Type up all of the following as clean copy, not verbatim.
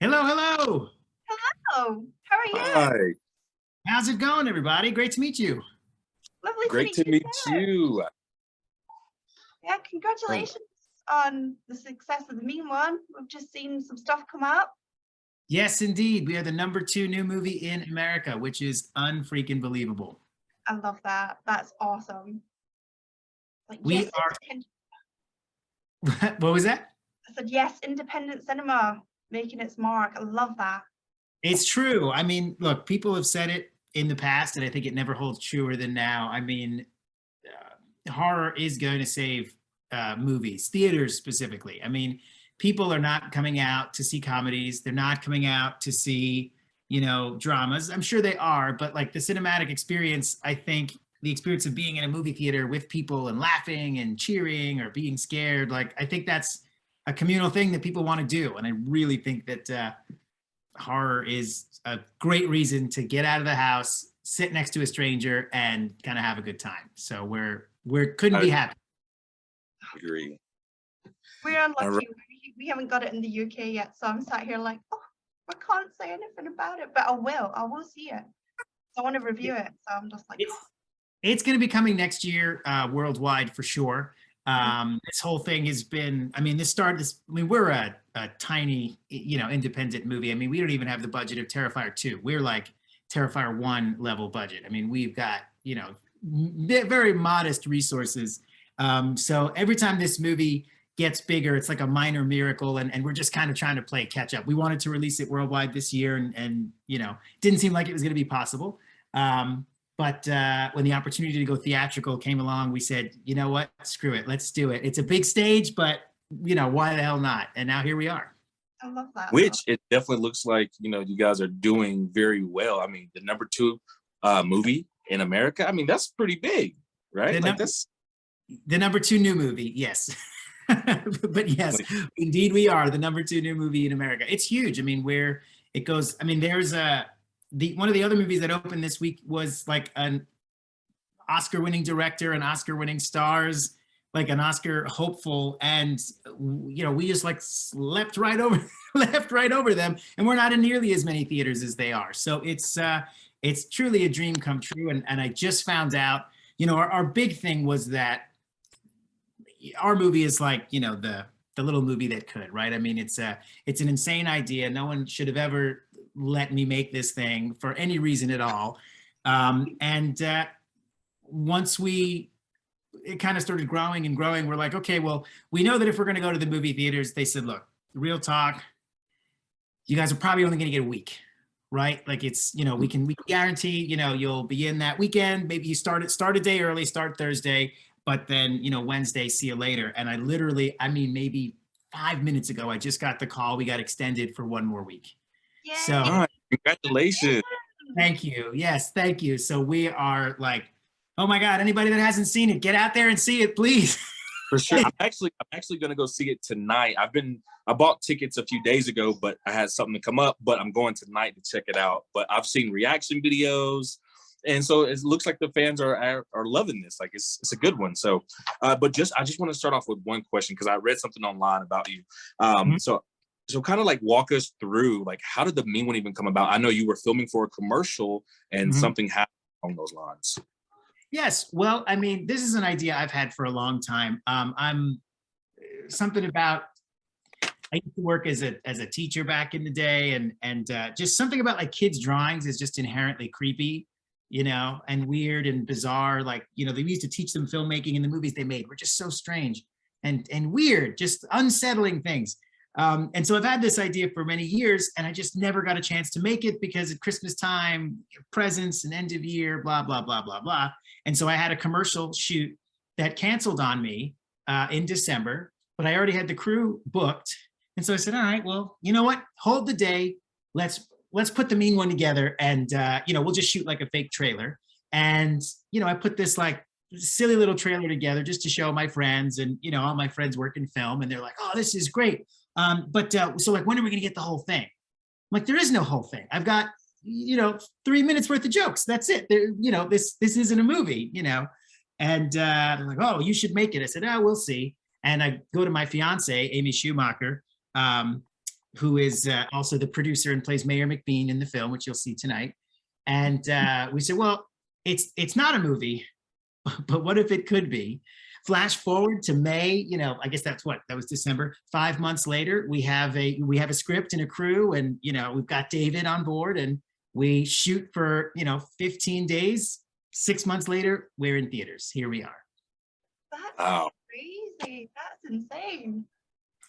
Hello, hello. Oh, how are you? Hi, How's it going, everybody? Great to meet you. Lovely to great meet to you meet too. you. Yeah, Oh, congratulations on the success of the Mean One. We've just seen some stuff come up. Yes, indeed. We are the number two new movie in America, which is unfreaking believable. I love that. That's awesome. Like, We yes, are, independent. what was that? I said, yes, independent cinema making its mark. I love that. It's true. I mean, look, people have said it in the past, and I think it never holds truer than now. I mean, horror is going to save movies, theaters specifically. I mean, people are not coming out to see comedies. They're not coming out to see, dramas. I'm sure they are, but like the cinematic experience, I think the experience of being in a movie theater with people and laughing and cheering or being scared, like I think that's a communal thing that people want to do. And I really think that horror is a great reason to get out of the house, sit next to a stranger, and kind of have a good time. So we're couldn't I be happy. agree. We're All right. unlucky. We haven't got it in the UK yet, so I'm sat here like, oh, I can't say anything about it, but I will. I will see it. So I want to review it. So I'm just like, It's it's going to be coming next year worldwide for sure. mhm. This whole thing has been, I mean, we're a tiny, independent movie. I mean, we don't even have the budget of Terrifier 2. We're like Terrifier 1 level budget. I mean, we've got, very modest resources. So every time this movie gets bigger, it's like a minor miracle. And we're just kind of trying to play catch up. We wanted to release it worldwide this year and didn't seem like it was going to be possible. But when the opportunity to go theatrical came along, we said, you know what, screw it, let's do it. It's a big stage, but why the hell not? And now here we are. I love that though. Which it definitely looks like, you guys are doing very well. I mean, the number two movie in America, I mean, that's pretty big, The, right? Like num- that's the number two new movie, yes. But yes, like, indeed we are the number two new movie in America. It's huge. I mean, where it goes, I mean, there's one of the other movies that opened this week was like an Oscar-winning director and Oscar-winning stars, like an Oscar hopeful, and we just like slept right over, left right over them, and we're not in nearly as many theaters as they are. So it's truly a dream come true. And I just found out, our big thing was that our movie is like the little movie that could, right? I mean, it's an insane idea. No one should have ever let me make this thing for any reason at all. And once it kind of started growing and growing, we're like, okay, well, we know that if we're going to go to the movie theaters, they said, look, real talk, you guys are probably only going to get a week, right? Like it's, we can guarantee, you'll be in that weekend. Maybe you start a day early, start Thursday, but then, Wednesday, see you later. And I mean, maybe 5 minutes ago, I just got the call. We got extended for one more week. Yay. So all right, congratulations. thank you. Yes, thank you. So we are like, oh my God, anybody that hasn't seen it, get out there and see it, please. For sure. I'm actually gonna go see it tonight. I bought tickets a few days ago, but I had something to come up, but I'm going tonight to check it out. But I've seen reaction videos, and so it looks like the fans are loving this. Like it's a good one. So but I just want to start off with one question because I read something online about you. Mhm. So kind of like walk us through, like, how did the Mean One even come about? I know you were filming for a commercial and Mhm. something happened along those lines. Yes. Well, I mean, this is an idea I've had for a long time. I'm something about, I used to work as a teacher back in the day, and just something about like kids' drawings is just inherently creepy, and weird and bizarre. Like, they used to teach them filmmaking, and the movies they made were just so strange and weird, just unsettling things. And so I've had this idea for many years, and I just never got a chance to make it because at Christmas time, presents and end of year, blah, blah, blah, blah, blah. And so I had a commercial shoot that canceled on me in December, but I already had the crew booked. And so I said, all right, well, you know what? Hold the day. Let's put the Mean One together, and we'll just shoot like a fake trailer. And I put this like silly little trailer together just to show my friends, and all my friends work in film, and they're like, oh, this is great. But so like, when are we going to get the whole thing? I'm like, there is no whole thing. I've got 3 minutes worth of jokes. That's it. This isn't a movie. And they're like, oh, you should make it. I said, oh, we'll see. And I go to my fiance, Amy Schumacher, who is also the producer and plays Mayor McBean in the film, which you'll see tonight. And we said, well, it's not a movie, but what if it could be? Flash forward to May, you know, I guess that was December. 5 months later, we have a script and a crew, and you know, we've got David on board, and we shoot for, you know, 15 days. 6 months later, we're in theaters. Here we are. That's Wow. crazy. That's insane.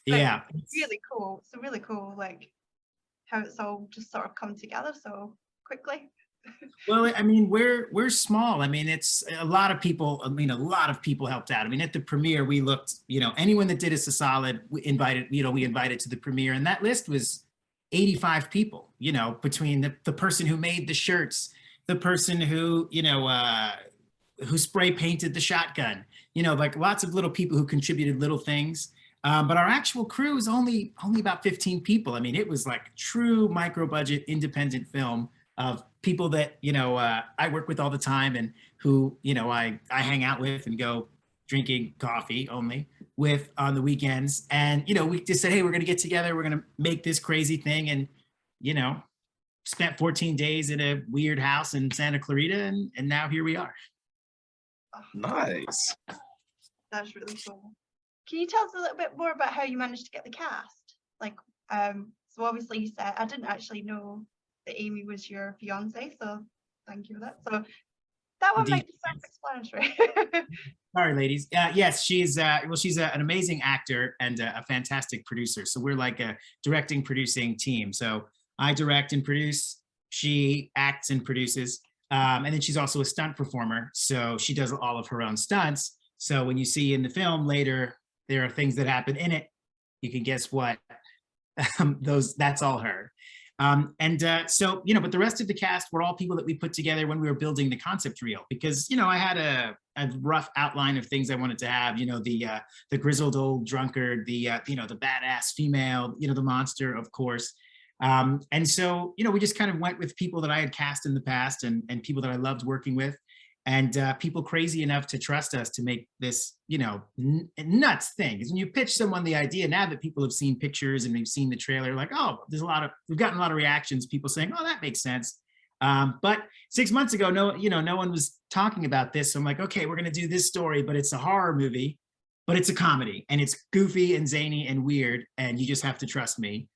Like, Yeah. really cool. It's really cool, like how it's all just sort of come together so quickly. Well, I mean, we're small. I mean, it's a lot of people. I mean, a lot of people helped out. I mean, at the premiere, we looked, you know, anyone that did us a solid, we invited to the premiere, and that list was 85 people, you know, between the person who made the shirts, the person who, you know, who spray painted the shotgun, you know, like lots of little people who contributed little things. But our actual crew is only about 15 people. I mean, it was like true micro budget independent film of people that, you know, I work with all the time, and who, you know, I hang out with and go drinking coffee only with on the weekends. And, you know, we just said, hey, we're going to get together. We're going to make this crazy thing. And, you know, spent 14 days in a weird house in Santa Clarita. And now here we are. Nice. That's really cool. Can you tell us a little bit more about how you managed to get the cast? Like, so obviously you said, I didn't actually know that Amy was your fiance, so thank you for that. So that one might be self-explanatory. Sorry, ladies. Yes, she's an amazing actor and a fantastic producer. So we're like a directing, producing team. So I direct and produce. She acts and produces. And then she's also a stunt performer. So she does all of her own stunts. So when you see in the film later, there are things that happen in it. You can guess what. That's all her. So, you know, but the rest of the cast were all people that we put together when we were building the concept reel, because, you know, I had a rough outline of things I wanted to have, you know, the grizzled old drunkard, you know, the badass female, you know, the monster, of course. And so, you know, we just kind of went with people that I had cast in the past, and people that I loved working with, and people crazy enough to trust us to make this, you know, nuts thing. Because when you pitch someone the idea, now that people have seen pictures and they've seen the trailer, like, oh, we've gotten a lot of reactions, people saying, oh, that makes sense. But 6 months ago, no one was talking about this. So I'm like, okay, we're going to do this story, but it's a horror movie, but it's a comedy, and it's goofy and zany and weird, and you just have to trust me.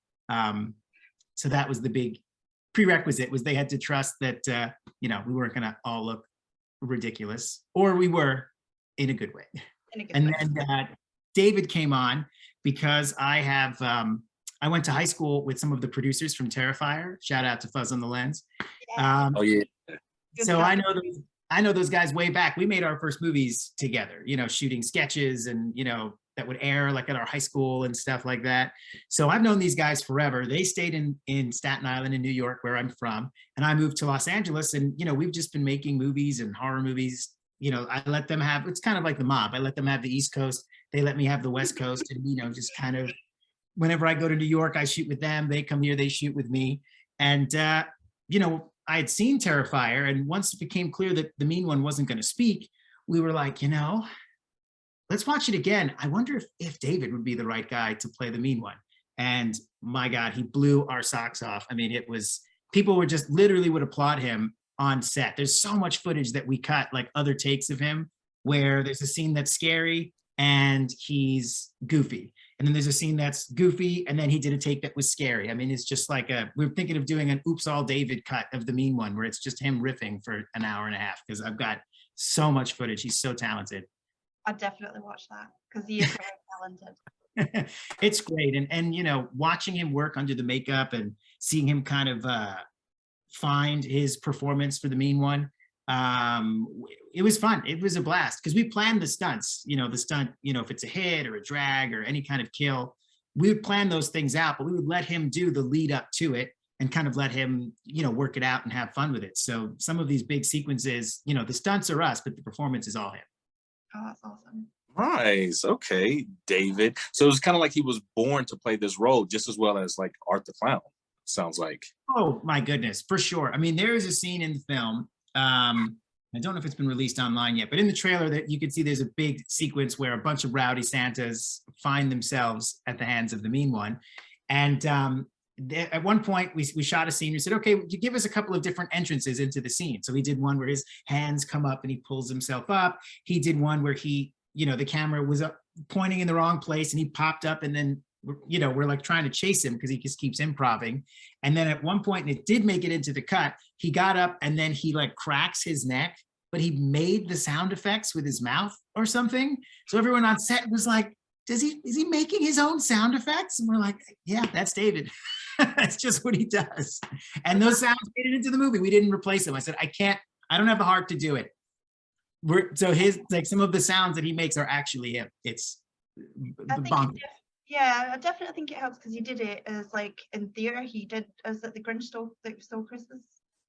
So that was the big prerequisite, was they had to trust that, you know, we weren't going to all look ridiculous, or we were in a good way. And then David came on because I went to high school with some of the producers from Terrifier. Shout out to Fuzz on the Lens. Oh yeah. So I know those guys way back. We made our first movies together, you know, shooting sketches, and, you know, that would air like at our high school and stuff like that. So I've known these guys forever. They stayed in Staten Island in New York, where I'm from, and I moved to Los Angeles, and, you know, we've just been making movies and horror movies. You know, I let them have, it's kind of like the mob. I let them have the East Coast. They let me have the West Coast, and, you know, just kind of, whenever I go to New York, I shoot with them. They come here, they shoot with me. And, you know, I had seen Terrifier, and once it became clear that the mean one wasn't going to speak, we were like, you know, let's watch it again. I wonder if David would be the right guy to play the mean one. And my God, he blew our socks off. I mean, it was, people were just literally would applaud him on set. There's so much footage that we cut, like other takes of him, where there's a scene that's scary and he's goofy. And then there's a scene that's goofy, and then he did a take that was scary. I mean, it's just like we're thinking of doing an Oops All David cut of the mean one, where it's just him riffing for an hour and a half, because I've got so much footage. He's so talented. I'd definitely watch that, because he is very talented. It's great. And, you know, watching him work under the makeup and seeing him kind of find his performance for the mean one, it was fun. It was a blast, because we planned the stunts, you know, the stunt, you know, if it's a hit or a drag or any kind of kill, we would plan those things out, but we would let him do the lead up to it and kind of let him, you know, work it out and have fun with it. So some of these big sequences, you know, the stunts are us, but the performance is all him. Oh, that's awesome. Nice. Okay, David. So it was kind of like he was born to play this role, just as well as like Art the Clown, sounds like. Oh my goodness, for sure. I mean, there is a scene in the film. I don't know if it's been released online yet, but in the trailer that you can see, there's a big sequence where a bunch of rowdy Santas find themselves at the hands of the mean one. And at one point we shot a scene. We said, okay, you give us a couple of different entrances into the scene. So he did one where his hands come up and he pulls himself up. He did one where he, the camera was up, pointing in the wrong place and he popped up, and then, we're like trying to chase him because he just keeps improving. And then at one point, and it did make it into the cut, he got up and then he like cracks his neck, but he made the sound effects with his mouth or something. So everyone on set was like, is he making his own sound effects? And we're like, yeah, that's David. That's just what he does. And those sounds made it into the movie. We didn't replace them. I said, I don't have the heart to do it. So his, like, some of the sounds that he makes are actually him. It's bonkers. Yeah, I definitely think it helps because he did it as like in theatre. He did as at the Grinch Stole Christmas.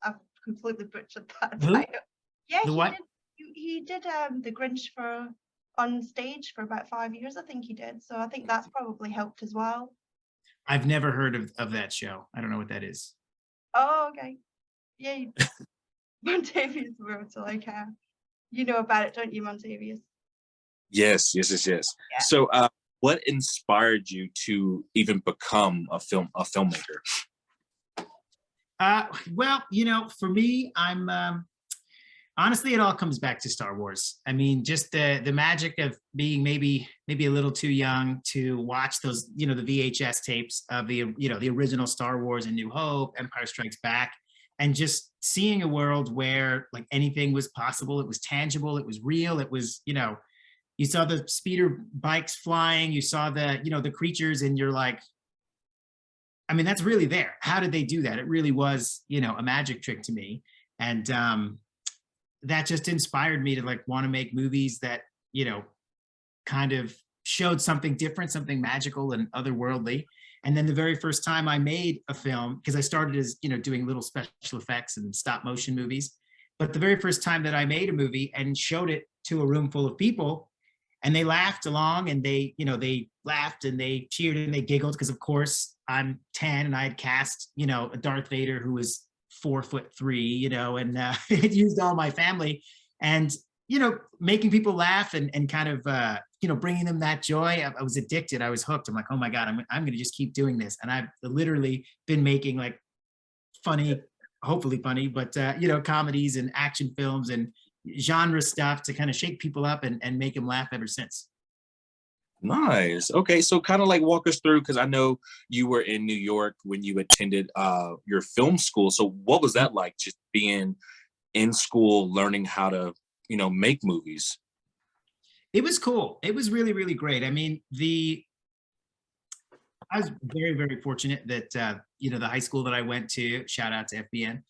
I've completely butchered that title. Yeah, he did the Grinch on stage for about 5 years, I think he did. So I think that's probably helped as well. I've never heard of that show. I don't know what that is. Oh, okay. Yeah, Montavious wrote to like you know about it, don't you, Montavious? Yes. Yeah. So what inspired you to even become a filmmaker? Well, for me, I'm honestly, it all comes back to Star Wars. I mean, just the magic of being maybe a little too young to watch those, the VHS tapes of the original Star Wars and New Hope, Empire Strikes Back, and just seeing a world where like anything was possible. It was tangible. It was real. It was, you saw the speeder bikes flying. You saw the creatures, and you're like, I mean, that's really there. How did they do that? It really was, a magic trick to me. And that just inspired me to like want to make movies that, kind of showed something different, something magical and otherworldly. And then the very first time I made a film, because I started as, doing little special effects and stop motion movies. But the very first time that I made a movie and showed it to a room full of people, and they laughed along, and they laughed and they cheered and they giggled because, of course, I'm 10 and I had cast, a Darth Vader who was 4'3", and it used all my family, and making people laugh and kind of bringing them that joy. I was addicted. I was hooked. I'm like, oh my God, I'm going to just keep doing this. And I've literally been making like funny, hopefully funny, but comedies and action films and genre stuff to kind of shake people up and make them laugh ever since. Nice. Okay, so kind of like walk us through, because I know you were in New York when you attended your film school. So what was that like, just being in school, learning how to, make movies? It was cool. It was really, really great. I mean, I was very, very fortunate that the high school that I went to, shout out to FBN,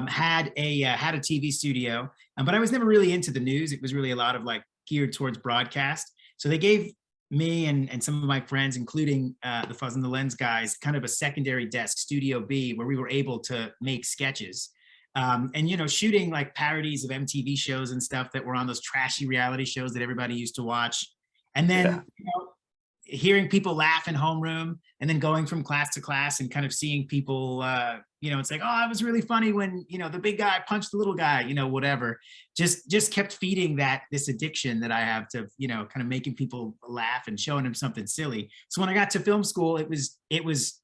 had a TV studio, but I was never really into the news. It was really a lot of like geared towards broadcast. So they gave me and some of my friends, including the Fuzz and the Lens guys, kind of a secondary desk, Studio B, where we were able to make sketches. And shooting like parodies of MTV shows and stuff that were on those trashy reality shows that everybody used to watch. And then hearing people laugh in homeroom, and then going from class to class and kind of seeing people, it's like, oh, it was really funny when, the big guy punched the little guy, whatever. Just kept feeding this addiction that I have to, kind of making people laugh and showing them something silly. So when I got to film school, it was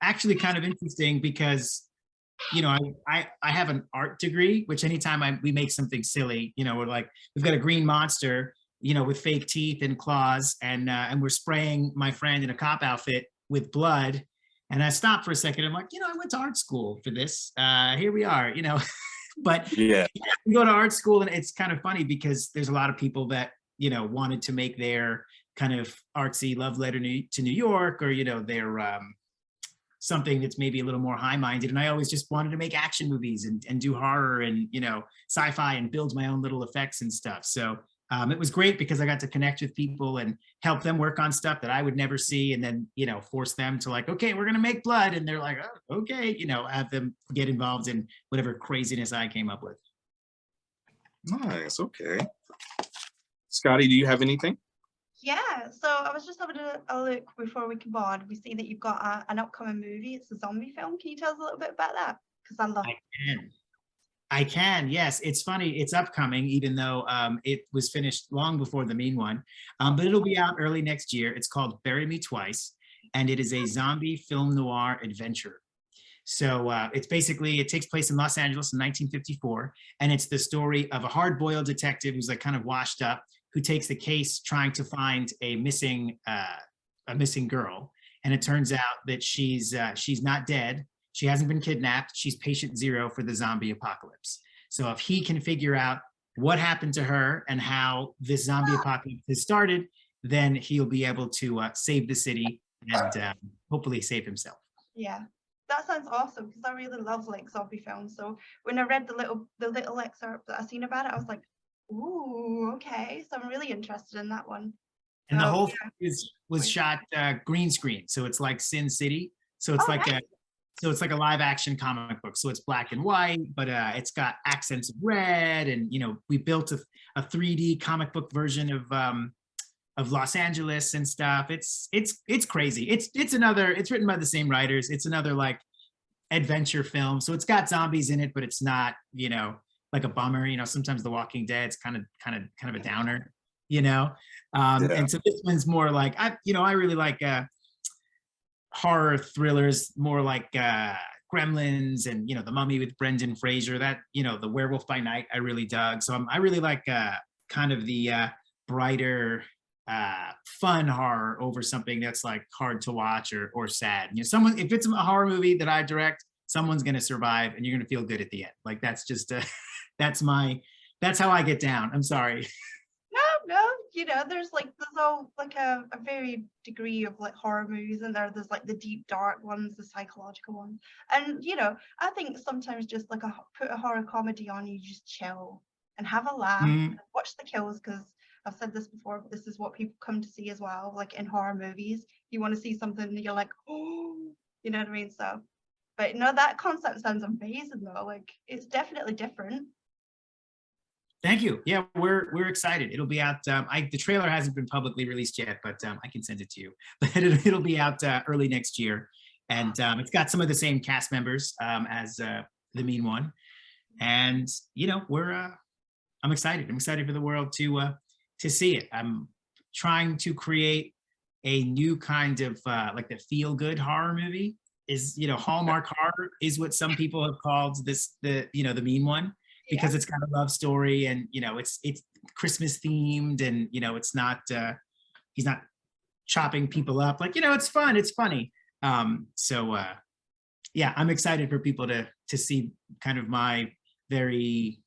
actually kind of interesting because, I have an art degree, which anytime we make something silly, we're like, we've got a green monster, with fake teeth and claws, and we're spraying my friend in a cop outfit with blood. And I stopped for a second. I'm like, I went to art school for this. Here we are, but yeah, we go to art school, and it's kind of funny because there's a lot of people that, wanted to make their kind of artsy love letter to New York, or, their something that's maybe a little more high-minded. And I always just wanted to make action movies and do horror and, sci-fi and build my own little effects and stuff. So it was great because I got to connect with people and help them work on stuff that I would never see, and then, force them to like, okay, we're going to make blood. And they're like, oh, okay, have them get involved in whatever craziness I came up with. Nice. Okay. Scotty, do you have anything? Yeah, so I was just having a look before we came on. We see that you've got an upcoming movie. It's a zombie film. Can you tell us a little bit about that? Because I love it. I can, yes. It's funny, it's upcoming, even though it was finished long before the Mean One, but it'll be out early next year. It's called Bury Me Twice. and it is a zombie film noir adventure. So it's basically, it takes place in Los Angeles in 1954, and it's the story of a hard-boiled detective who's like kind of washed up, who takes the case trying to find a missing girl. And it turns out that she's not dead. She hasn't been kidnapped. She's patient zero for the zombie apocalypse. So if he can figure out what happened to her and how this zombie apocalypse has started, then he'll be able to save the city and hopefully save himself. Yeah, that sounds awesome because I really love like zombie films. So when I read the little excerpt that I seen about it, I was like, ooh, okay. So I'm really interested in that one. And the So, whole yeah. thing was shot green screen, so it's like Sin City. So it's Oh, like nice. a live action comic book. So it's black and white, but it's got accents of red, and we built a 3D comic book version of Los Angeles and stuff. It's crazy. It's written by the same writers. It's another like adventure film. So it's got zombies in it, but it's not like a bummer. Sometimes The Walking Dead's kind of a downer. Yeah. And so this one's more like I really like horror thrillers, more like Gremlins and The Mummy with Brendan Fraser. That The Werewolf by Night I really dug. So I really like kind of the brighter, fun horror over something that's like hard to watch or sad. If it's a horror movie that I direct, someone's gonna survive and you're gonna feel good at the end. Like that's just that's how I get down. I'm sorry. No, there's all like a very degree of like horror movies in there. There's like the deep dark ones, the psychological ones. And I think sometimes just like put a horror comedy on, you just chill and have a laugh and watch the kills, because I've said this before, but this is what people come to see as well. Like in horror movies, you want to see something and you're like, oh, you know what I mean? So, but that concept sounds amazing though. Like it's definitely different. Thank you. Yeah, we're excited. It'll be out. The trailer hasn't been publicly released yet, but I can send it to you. But it'll be out early next year, and it's got some of the same cast members as the Mean One, and I'm excited. I'm excited for the world to see it. I'm trying to create a new kind of like the feel good horror movie. Hallmark horror is what some people have called the Mean One. Because it's got a love story and it's Christmas themed and it's not he's not chopping people up, like it's fun, it's funny. Yeah, I'm excited for people to see kind of my very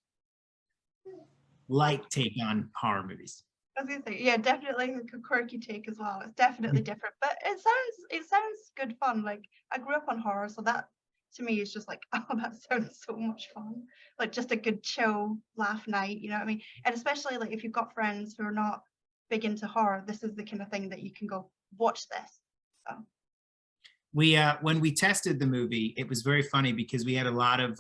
light take on horror movies. I was gonna say, yeah, definitely like a quirky take as well. It's definitely different, but it sounds good fun. Like I grew up on horror, so that to me is just like, oh, that sounds so much fun. Like just a good chill laugh night, you know what I mean? And especially like if you've got friends who are not big into horror, this is the kind of thing that you can go watch this. So we when we tested the movie, it was very funny because we had a lot of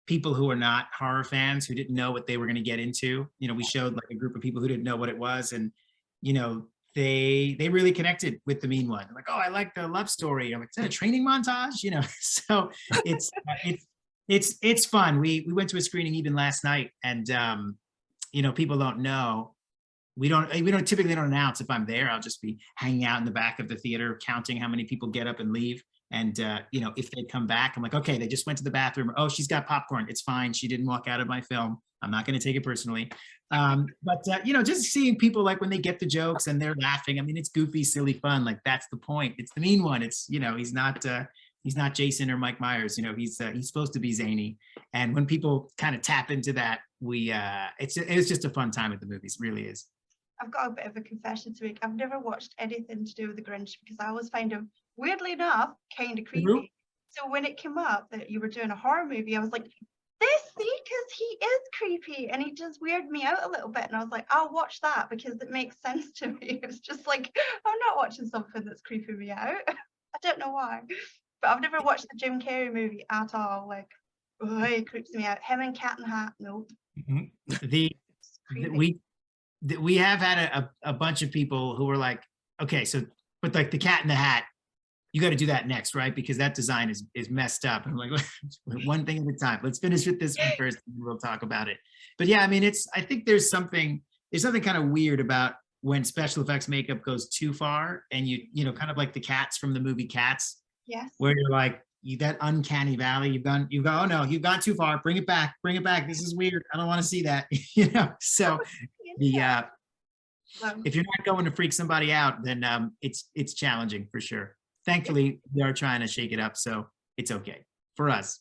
people who are not horror fans who didn't know what they were going to get into. We showed like a group of people who didn't know what it was, and they really connected with the Mean One. They're like, oh, I like the love story. I'm like, is that a training montage? So it's fun. We went to a screening even last night, and people don't know. We typically don't announce if I'm there. I'll just be hanging out in the back of the theater, counting how many people get up and leave. And if they come back, I'm like, okay, they just went to the bathroom. Oh, she's got popcorn. It's fine. She didn't walk out of my film. I'm not going to take it personally. But just seeing people like when they get the jokes and they're laughing. I mean, it's goofy, silly fun. Like that's the point. It's the Mean One. It's he's not Jason or Mike Myers. He's supposed to be zany. And when people kind of tap into that, it's just a fun time at the movies. It really is. I've got a bit of a confession to make. I've never watched anything to do with the Grinch because I always find him, weirdly enough, kind of creepy. Mm-hmm. So when it came up that you were doing a horror movie, I was like, because he is creepy and he just weirded me out a little bit. And I was like, I'll watch that because it makes sense to me. It's just like, I'm not watching something that's creeping me out. I don't know why. But I've never watched the Jim Carrey movie at all. Like, oh, he creeps me out. Him and Cat in the Hat, nope. Mm-hmm. We have had a bunch of people who were like, okay, so, but like the Cat in the Hat, you got to do that next, right? Because that design is messed up. And I'm like, one thing at a time. Let's finish with this one first, and we'll talk about it. But yeah, I mean, I think there's something kind of weird about when special effects makeup goes too far, and you know, kind of like the cats from the movie Cats, Yes. where you're like, that uncanny valley, oh no, you've gone too far, bring it back, this is weird, I don't want to see that. You know, so the if you're not going to freak somebody out, then it's challenging for sure. Thankfully, we are trying to shake it up, so it's okay for us.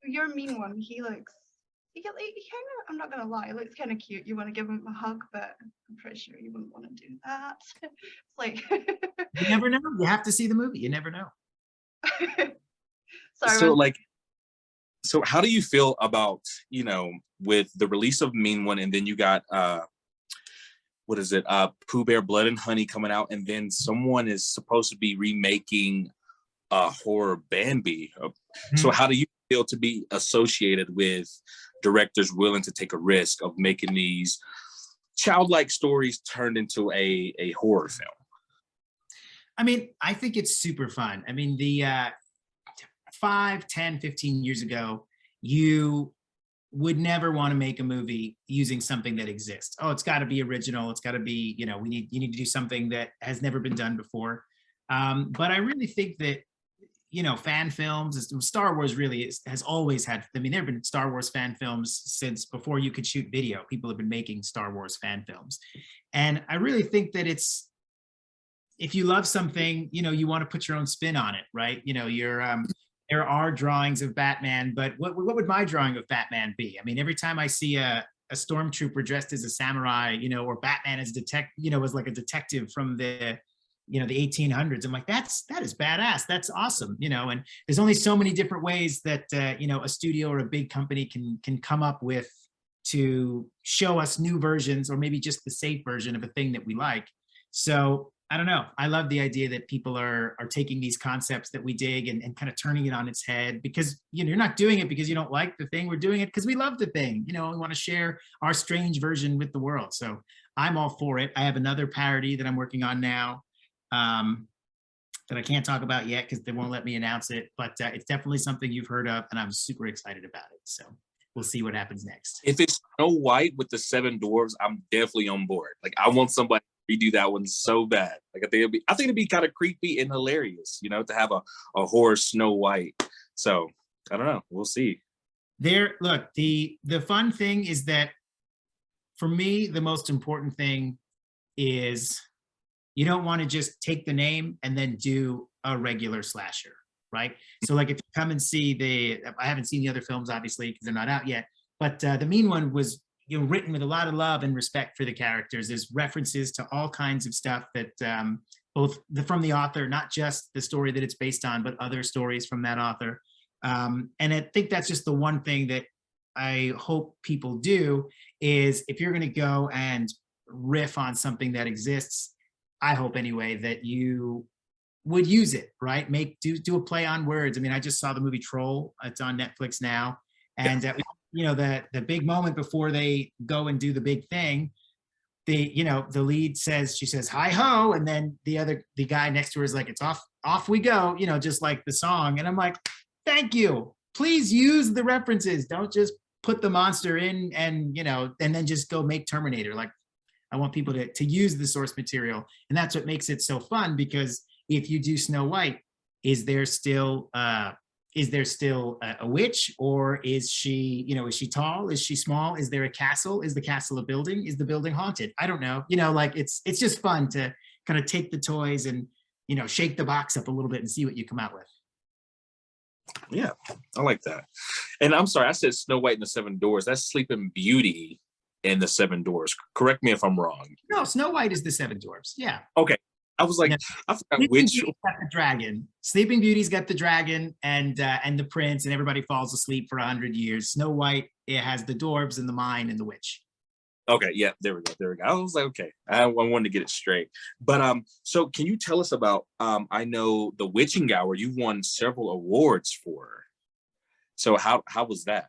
Your mean one, he kind of, I'm not gonna lie, he looks kind of cute. You want to give him a hug, but I'm pretty sure you wouldn't want to do that. It's like You never know. You have to see the movie. You never know. Sorry. So like, so how do you feel about, you know, with the release of Mean One, and then you got what is it, Pooh Bear Blood and Honey coming out, and then someone is supposed to be remaking horror Bambi. So how do you feel to be associated with directors willing to take a risk of making these childlike stories turned into a horror film? I mean, I think it's super fun. I mean, the 5, 10, 15 years ago, you would never want to make a movie using something that exists. Oh, it's got to be original. It's got to be, you know, you need to do something that has never been done before. But I really think that, you know, fan films, Star Wars really has always had, I mean, there have been Star Wars fan films since before you could shoot video. People have been making Star Wars fan films. And I really think that it's, if you love something, you know, you want to put your own spin on it, right? You know, there are drawings of Batman, but what would my drawing of Batman be? I mean, every time I see a stormtrooper dressed as a samurai, you know, or Batman as as like a detective from the, you know, the 1800s, I'm like, that is badass. That's awesome. You know, and there's only so many different ways that, you know, a studio or a big company can come up with to show us new versions, or maybe just the safe version of a thing that we like. So I don't know. I love the idea that people are taking these concepts that we dig and kind of turning it on its head, because, you know, you're not doing it because you don't like the thing. We're doing it because we love the thing. You know, we want to share our strange version with the world. So I'm all for it. I have another parody that I'm working on now that I can't talk about yet because they won't let me announce it, but it's definitely something you've heard of, and I'm super excited about it. So we'll see what happens next. If it's Snow White with the 7 dwarves, I'm definitely on board. Like, I want somebody to redo that one so bad. Like, I think it'd be kind of creepy and hilarious, you know, to have a horror Snow White. So I don't know. We'll see. Look, the fun thing is that for me, the most important thing is you don't want to just take the name and then do a regular slasher, right? So like if you come and see I haven't seen the other films, obviously, because they're not out yet, but the Mean One was, you know, written with a lot of love and respect for the characters. There's references to all kinds of stuff that both from the author, not just the story that it's based on, but other stories from that author. And I think that's just the one thing that I hope people do is, if you're going to go and riff on something that exists, I hope anyway, that you would use it, right? Do a play on words. I mean, I just saw the movie Troll. It's on Netflix now. And, you know, the big moment before they go and do the big thing, you know, the lead she says, hi ho. And then the guy next to her is like, it's off we go, you know, just like the song. And I'm like, thank you. Please use the references. Don't just put the monster in and, you know, and then just go make Terminator. Like, I want people to use the source material. And that's what makes it so fun, because if you do Snow White, is there still a witch, or is she, you know, is she tall? Is she small? Is there a castle? Is the castle a building? Is the building haunted? I don't know. You know, like it's just fun to kind of take the toys and, you know, shake the box up a little bit and see what you come out with. Yeah, I like that. And I'm sorry, I said Snow White and the 7 Dwarfs. That's Sleeping Beauty and the 7 Dwarfs. Correct me if I'm wrong. No, Snow White is the 7 Dwarfs. Yeah. Okay. I was like, Yeah. I forgot which. Got the dragon. Sleeping Beauty's got the dragon and the prince, and everybody falls asleep for 100 years. Snow White, it has the dwarves and the mine and the witch. Okay, yeah, there we go. I was like, okay, I wanted to get it straight. But so can you tell us about? I know the Witching Hour you won several awards for. So how was that?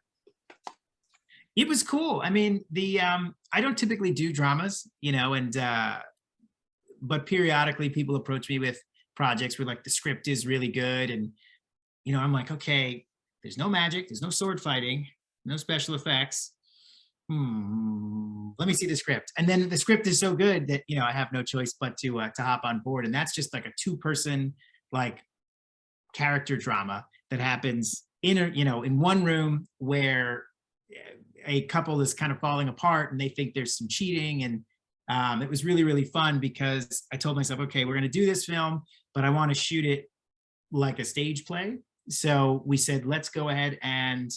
It was cool. I mean, I don't typically do dramas, you know, and but periodically people approach me with projects where like the script is really good, and you know, I'm like, okay, there's no magic, there's no sword fighting, no special effects, let me see the script. And then the script is so good that, I have no choice but to hop on board. And that's just like a 2-person like character drama that happens in one room where a couple is kind of falling apart and they think there's some cheating. And it was really, really fun because I told myself, okay, we're going to do this film, but I want to shoot it like a stage play. So we said, let's go ahead, and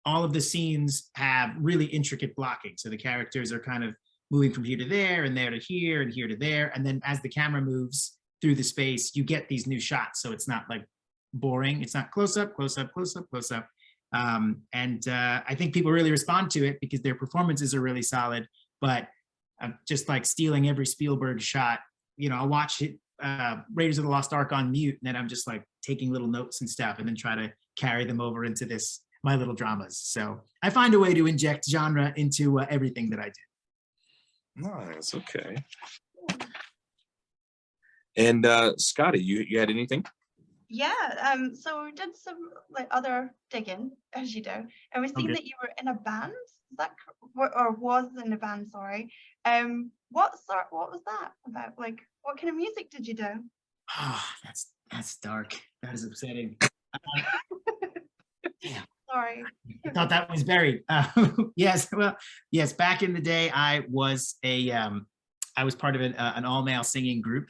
all of the scenes have really intricate blocking. So the characters are kind of moving from here to there and there to here and here to there. And then as the camera moves through the space, you get these new shots. So it's not like boring. It's not close up, close up, close up, close up. I think people really respond to it because their performances are really solid, but just like stealing every Spielberg shot, I'll watch it, Raiders of the Lost Ark on mute, and then I'm just like taking little notes and stuff and then try to carry them over into my little dramas. So I find a way to inject genre into everything that I do. Nice. Okay. And Scotty, you had anything? Yeah, so we did some like other digging, as you do, and we've seen Okay. that you were in a band. Is that or was in a band? Sorry. What was that about? Like, what kind of music did you do? Oh, that's dark. That is upsetting. Damn. Sorry. I thought that was buried. Yes, well, yes. Back in the day, I was part of an all-male singing group,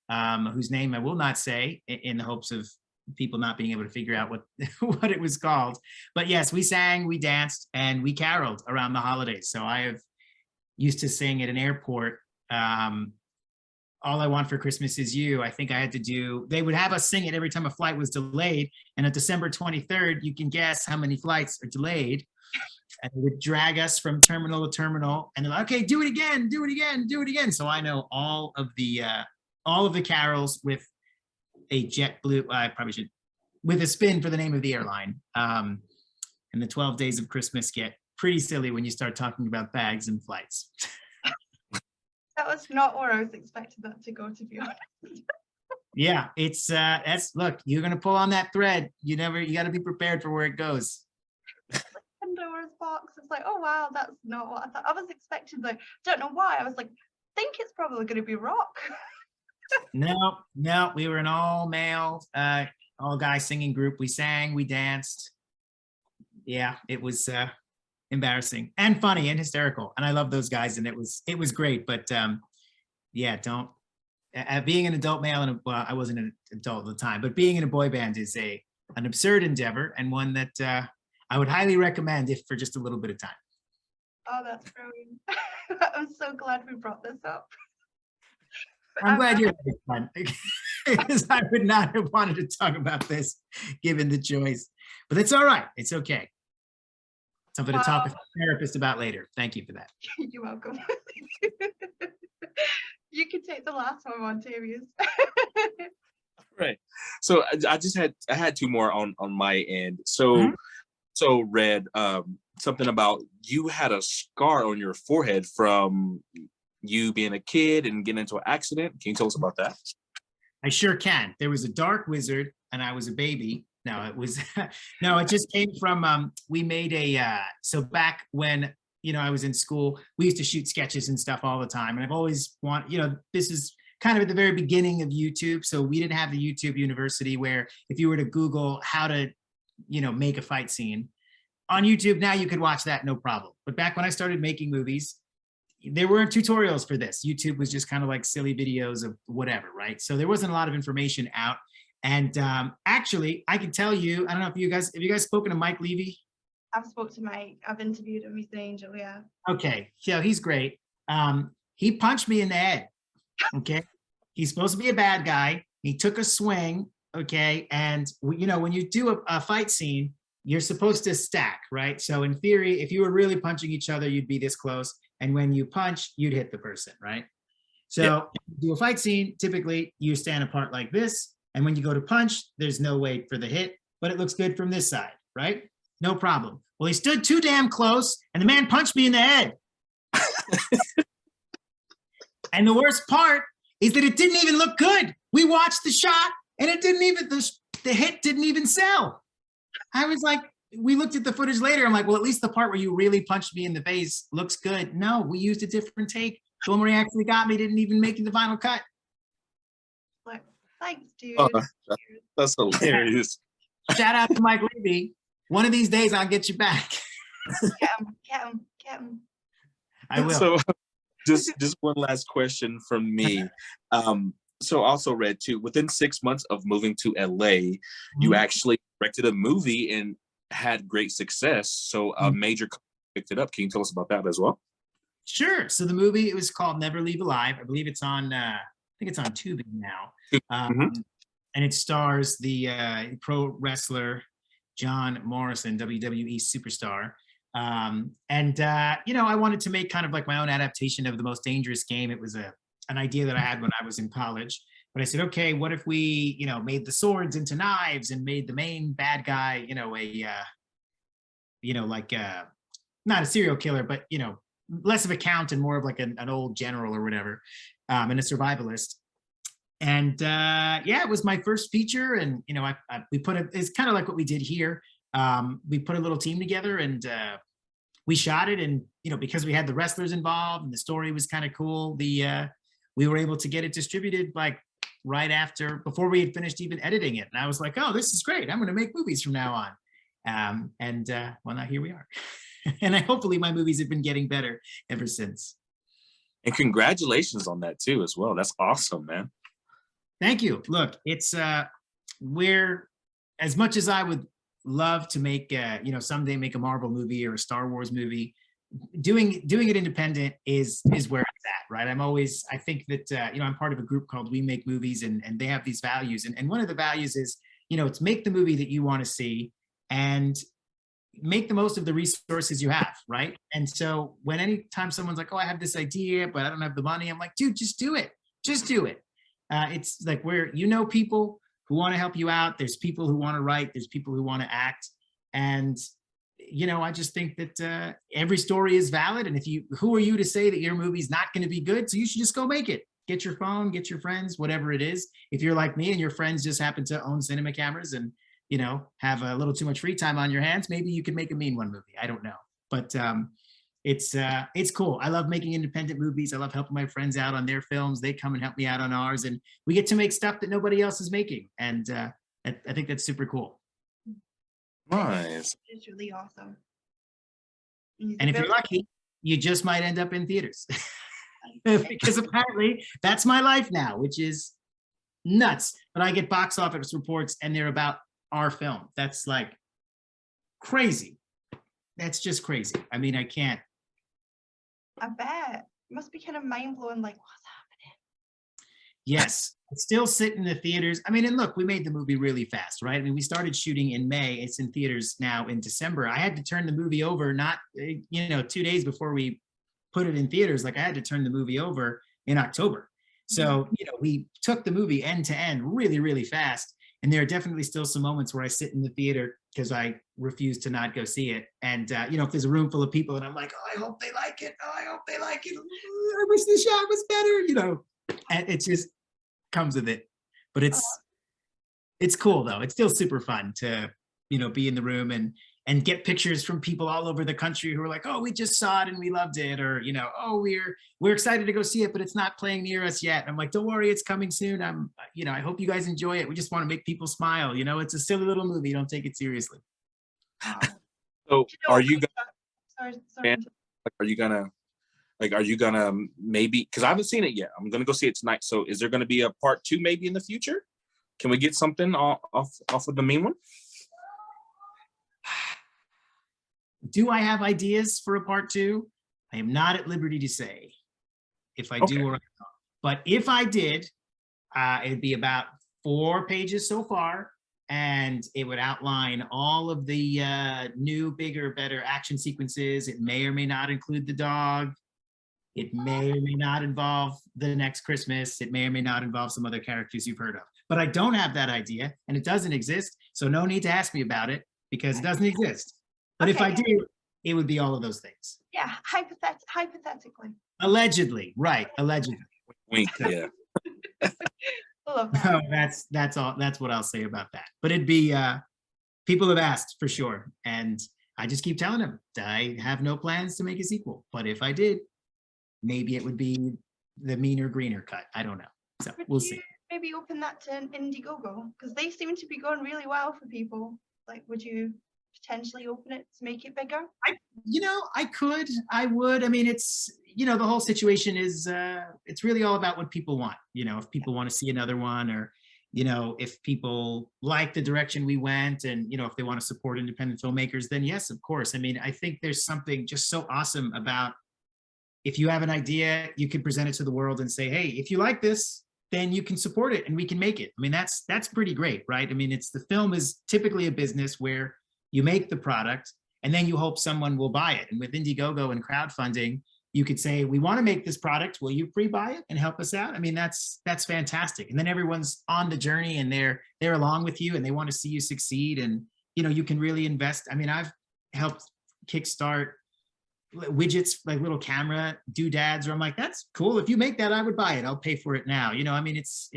whose name I will not say in the hopes of people not being able to figure out what it was called. But yes, we sang, we danced, and we caroled around the holidays. So I have used to sing at an airport. All I Want for Christmas Is You. I think I had to do, they would have us sing it every time a flight was delayed. And on December 23rd, you can guess how many flights are delayed. And they would drag us from terminal to terminal. And they're like, okay, do it again, do it again, do it again. So I know all of the carols with a JetBlue, I probably should, with a spin for the name of the airline. And the 12 days of Christmas get pretty silly when you start talking about bags and flights. That was not where I was expecting that to go, to be honest. Yeah, it's look, you're gonna pull on that thread. You got to be prepared for where it goes. Pandora's box. It's like, oh wow, that's not what I thought. I was expecting, like, don't know why. I was like, think it's probably going to be rock. No, we were an all-male, all-guy singing group. We sang, we danced. Yeah, it was embarrassing and funny and hysterical, and I love those guys, and it was great. But yeah, don't. Being an adult male, and well, I wasn't an adult at the time, but being in a boy band is an absurd endeavor, and one that I would highly recommend if for just a little bit of time. Oh, that's brilliant. I'm so glad we brought this up. I'm glad you're having fun, because I would not have wanted to talk about this given the choice, but it's all right. It's okay. Something to talk with a therapist about later. Thank you for that. You're welcome. You can take the last one, Montavious. Right. So I had two more on my end. So so Red, something about you had a scar on your forehead from you being a kid and getting into an accident. Can you tell us about that? I sure can. There was a dark wizard and I was a baby. No, it was, no, it just came from, we made so back when, I was in school, we used to shoot sketches and stuff all the time. And I've always this is kind of at the very beginning of YouTube. So we didn't have the YouTube University where if you were to Google how to, make a fight scene on YouTube, now you could watch that, no problem. But back when I started making movies, there weren't tutorials for this. YouTube was just kind of like silly videos of whatever, right? So there wasn't a lot of information out. And actually, I can tell you, I don't know if have you guys spoken to Mike Levy? I've spoke to Mike. I've interviewed him. He's an angel, yeah. Okay, so he's great. He punched me in the head, okay? He's supposed to be a bad guy. He took a swing, okay? And, when you do a fight scene, you're supposed to stack, right? So in theory, if you were really punching each other, you'd be this close. And when you punch, you'd hit the person, right? So if you do a fight scene, typically you stand apart like this. And when you go to punch, there's no wait for the hit, but it looks good from this side, right? No problem. Well, he stood too damn close and the man punched me in the head. And the worst part is that it didn't even look good. We watched the shot and it didn't even, the hit didn't even sell. I was like, we looked at the footage later. I'm like, well, at least the part where you really punched me in the face looks good. No, we used a different take. The one where he actually got me didn't even make the final cut. Like, thanks, dude. Oh, that's hilarious. Shout out to Mike Levy. One of these days, I'll get you back. Get him. I will. So just one last question from me. So also read too, within 6 months of moving to LA, you actually directed a movie and had great success. So a major company picked it up. Can you tell us about that as well? Sure. So the movie, it was called Never Leave Alive. I believe it's on, I think it's on Tubi now. And it stars the pro wrestler John Morrison, WWE superstar. I wanted to make kind of like my own adaptation of The Most Dangerous Game. It was an idea that I had when I was in college. But I said, okay, what if we, made the swords into knives and made the main bad guy, not a serial killer, but, less of a count and more of like an old general or whatever, and a survivalist. And it was my first feature. And, it's kind of like what we did here. We put a little team together and we shot it. And, because we had the wrestlers involved and the story was kind of cool, we were able to get it distributed like right before we had finished even editing it. And I was like, oh, this is great. I'm going to make movies from now on. Well, now here we are. And hopefully my movies have been getting better ever since. And congratulations on that too, as well. That's awesome, man. Thank you. Look, it's where, as much as I would love to make, someday make a Marvel movie or a Star Wars movie, doing it independent is where it's at, right? I think that, I'm part of a group called We Make Movies, and they have these values. And one of the values is, it's make the movie that you want to see and make the most of the resources you have, right? And so anytime someone's like, oh, I have this idea, but I don't have the money, I'm like, dude, just do it. Just do it. It's like where people who want to help you out. There's people who want to write. There's people who want to act. And, I just think that every story is valid. And who are you to say that your movie's not going to be good? So you should just go make it. Get your phone, get your friends, whatever it is. If you're like me and your friends just happen to own cinema cameras and, have a little too much free time on your hands, maybe you could make a mean one movie. I don't know. But it's cool. I love making independent movies. I love helping my friends out on their films. They come and help me out on ours, and we get to make stuff that nobody else is making. And I think that's super cool. Nice. It's really awesome. And if you're lucky, you just might end up in theaters. Because apparently that's my life now, which is nuts. But I get box office reports and they're about our film. That's like crazy. That's just crazy. I mean, I can't. I bet. It must be kind of mind-blowing, like, what's happening? Yes. It's still sitting in the theaters. I mean, and look, we made the movie really fast, right? I mean, we started shooting in May. It's in theaters now in December. I had to turn the movie over, not, 2 days before we put it in theaters. Like I had to turn the movie over in October. So, we took the movie end to end really, really fast. And there are definitely still some moments where I sit in the theater because I refuse to not go see it. And, if there's a room full of people and I'm like, oh, I hope they like it. Oh, I hope they like it. I wish the shot was better, and it just comes with it. But it's cool though. It's still super fun to, be in the room and get pictures from people all over the country who are like, oh, we just saw it and we loved it. Or, oh, we're excited to go see it, but it's not playing near us yet. I'm like, don't worry, it's coming soon. I hope you guys enjoy it. We just want to make people smile. It's a silly little movie. Don't take it seriously. So are you Sorry. are you gonna maybe, because I haven't seen it yet. I'm gonna go see it tonight. So is there gonna be a part 2 maybe in the future? Can we get something off of the main one? Do I have ideas for a part 2? I am not at liberty to say if I do or not. But if I did, it'd be about 4 pages so far, and it would outline all of the new, bigger, better action sequences. It may or may not include the dog. It may or may not involve The Next Christmas. It may or may not involve some other characters you've heard of. But I don't have that idea, and it doesn't exist, so no need to ask me about it because it doesn't exist. But if I do, it would be all of those things. Yeah, hypothetically. Allegedly, right? Allegedly. Wink, yeah. I love that. No, that's all. That's what I'll say about that. But it'd be people have asked for sure. And I just keep telling them, I have no plans to make a sequel. But if I did, maybe it would be the meaner, greener cut. I don't know. So Would we'll you see. maybe open that to an Indiegogo? Because they seem to be going really well for people. Like, would you potentially open it to make it bigger? I would. I mean, it's, the whole situation is, it's really all about what people want. If people want to see another one, or, if people like the direction we went, and, if they want to support independent filmmakers, then yes, of course. I mean, I think there's something just so awesome about, if you have an idea, you can present it to the world and say, hey, if you like this, then you can support it and we can make it. I mean, that's pretty great, right? I mean, the film is typically a business where you make the product and then you hope someone will buy it. And with Indiegogo and crowdfunding, you could say, we want to make this product. Will you pre-buy it and help us out? I mean, that's fantastic. And then everyone's on the journey and they're along with you and they want to see you succeed. And, you can really invest. I mean, I've helped kickstart widgets, like little camera doodads, where I'm like, that's cool. If you make that, I would buy it. I'll pay for it now. I mean, it's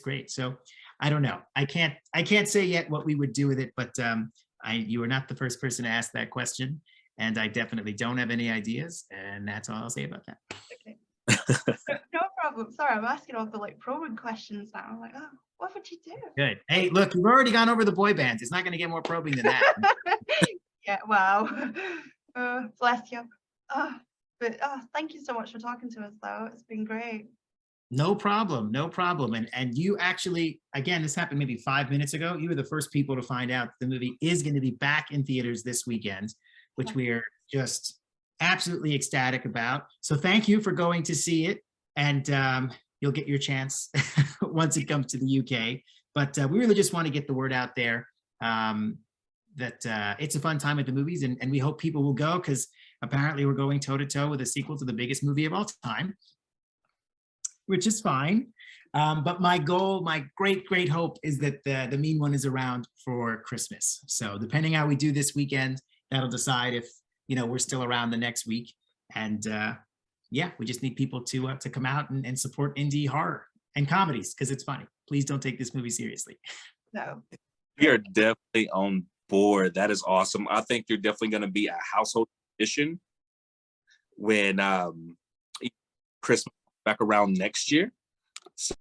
great. So I don't know. I can't say yet what we would do with it, but you are not the first person to ask that question, and I definitely don't have any ideas, and that's all I'll say about that. Okay. No problem. Sorry, I'm asking all the probing questions now. I'm like, oh, what would you do? Good. Hey, look, you've already gone over the boy bands. It's not going to get more probing than that. Yeah. Wow. Bless you. But thank you so much for talking to us, though. It's been great. No problem. No problem. And you actually, again, this happened maybe 5 minutes ago. You were the first people to find out the movie is going to be back in theaters this weekend, which we are just absolutely ecstatic about. So thank you for going to see it. And you'll get your chance once it comes to the UK. But we really just want to get the word out there that it's a fun time at the movies. And we hope people will go, because apparently we're going toe-to-toe with a sequel to the biggest movie of all time, which is fine. But my goal, my great hope is that the Mean One is around for Christmas. So depending how we do this weekend, that'll decide if, we're still around the next week. And yeah, we just need people to come out and support indie horror and comedies, because it's funny. Please don't take this movie seriously. No. We are definitely on board. That is awesome. I think you're definitely going to be a household tradition when Christmas back around next year. So,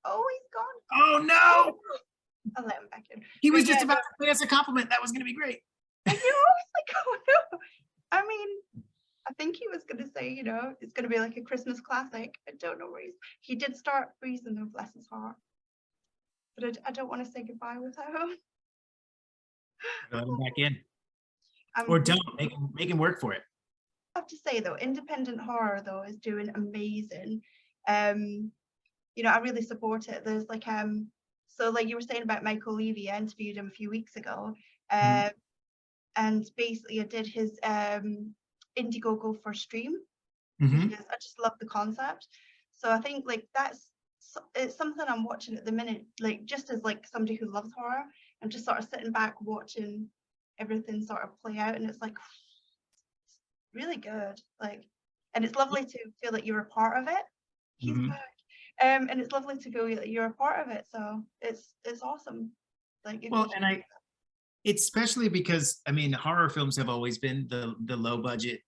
Oh, he's gone. Oh no! I'll let him back in. He was But just yeah, about to pay us a compliment. That was going to be great. I know. I was like, oh no. I mean, I think he was going to say, it's going to be like a Christmas classic. I don't know where he did start freezing, though, bless his heart. But I don't want to say goodbye without him. Let him back in. Or don't make him work for it. I have to say though, independent horror though is doing amazing. I really support it. There's so like you were saying about Michael Levy, I interviewed him a few weeks ago, and basically I did his Indiegogo for Stream, because I just love the concept. So I think it's something I'm watching at the minute, just as somebody who loves horror. I'm just sort of sitting back watching everything sort of play out, and it's really good. And it's lovely to feel that you're a part of it. He's back. And it's lovely to feel that you're a part of it. So it's awesome. It's especially because, I mean, horror films have always been the low budget,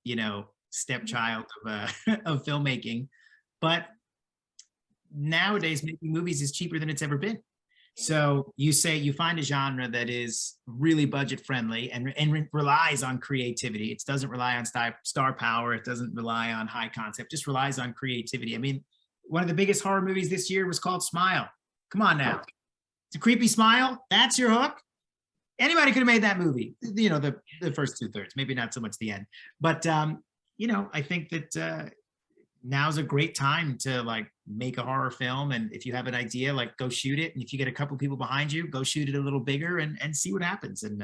stepchild of filmmaking, but nowadays making movies is cheaper than it's ever been. So you find a genre that is really budget friendly and relies on creativity. It doesn't rely on star power. It doesn't rely on high concept, just relies on creativity. I mean, one of the biggest horror movies this year was called Smile. Come on now. It's a creepy smile. That's your hook. Anybody could have made that movie, the first 2/3, maybe not so much the end. But, I think that now's a great time to make a horror film. And if you have an idea, go shoot it. And if you get a couple people behind you, go shoot it a little bigger and see what happens. And,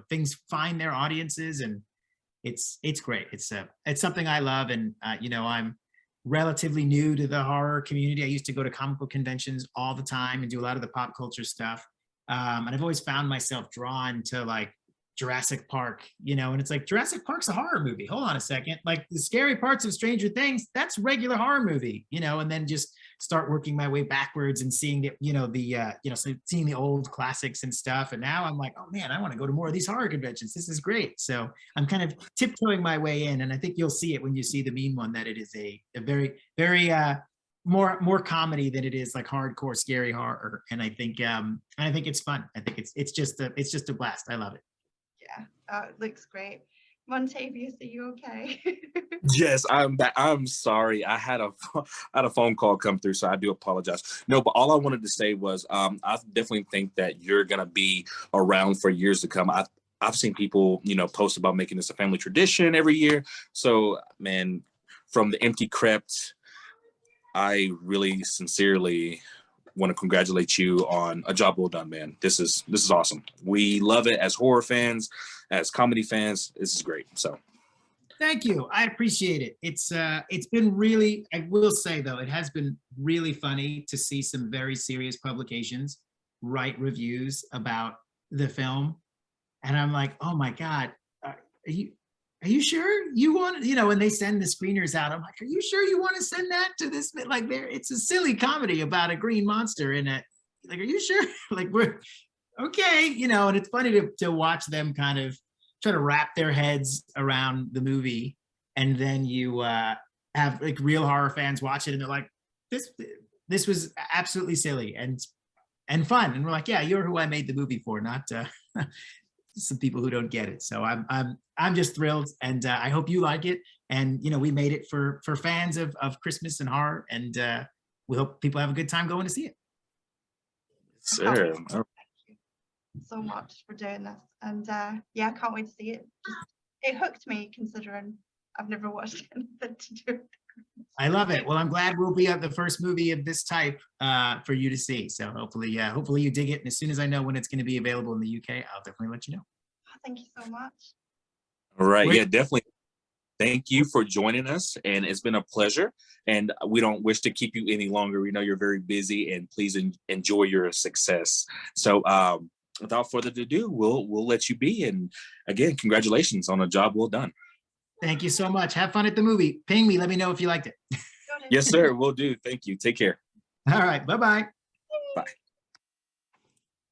things find their audiences, and it's great. It's something I love. And, I'm relatively new to the horror community. I used to go to comic book conventions all the time and do a lot of the pop culture stuff. And I've always found myself drawn to Jurassic Park, and it's Jurassic Park's a horror movie. Hold on a second. The scary parts of Stranger Things, that's regular horror movie, and then just start working my way backwards and seeing the, so seeing the old classics and stuff. And now I'm like, oh man, I want to go to more of these horror conventions. This is great. So I'm kind of tiptoeing my way in, and I think you'll see it when you see the mean one, that it is a very, very more comedy than it is like hardcore scary horror. And I think it's fun. I think it's just a blast. I love it. Yeah, it looks great. Montavious, are you okay? Yes, I'm back. I'm sorry. I had a phone call come through, so I do apologize. No, but all I wanted to say was I definitely think that you're gonna be around for years to come. I've seen people, post about making this a family tradition every year. So, man, from the empty crypt, I really sincerely want to congratulate you on a job well done, man. This is awesome. We love it as horror fans, as comedy fans. This is great. So thank you. I appreciate it. It's been really, I will say though, it has been really funny to see some very serious publications write reviews about the film. And I'm like, oh my God, are you sure you want, when they send the screeners out, I'm like, are you sure you want to send that to this? Like it's a silly comedy about a green monster in it. Like, are you sure? Like, we're okay, and it's funny to watch them kind of try to wrap their heads around the movie. And then you have like real horror fans watch it and they're like, this was absolutely silly and fun. And we're like, yeah, you're who I made the movie for, not some people who don't get it. So I'm just thrilled, and I hope you like it. And we made it for fans of Christmas and horror, and we hope people have a good time going to see it. Sure. Thank you so much for doing this, and yeah, I can't wait to see it. It hooked me, considering I've never watched anything to do with it. I love it. Well, I'm glad we'll be at the first movie of this type for you to see. So hopefully you dig it. And as soon as I know when it's going to be available in the UK, I'll definitely let you know. Thank you so much. All right. Yeah, definitely. Thank you for joining us. And it's been a pleasure. And we don't wish to keep you any longer. We know you're very busy, and please enjoy your success. So without further ado, we'll let you be. And again, congratulations on a job well done. Thank you so much. Have fun at the movie. Ping me. Let me know if you liked it. Yes, sir. Will do. Thank you. Take care. All right. Bye-bye. Bye.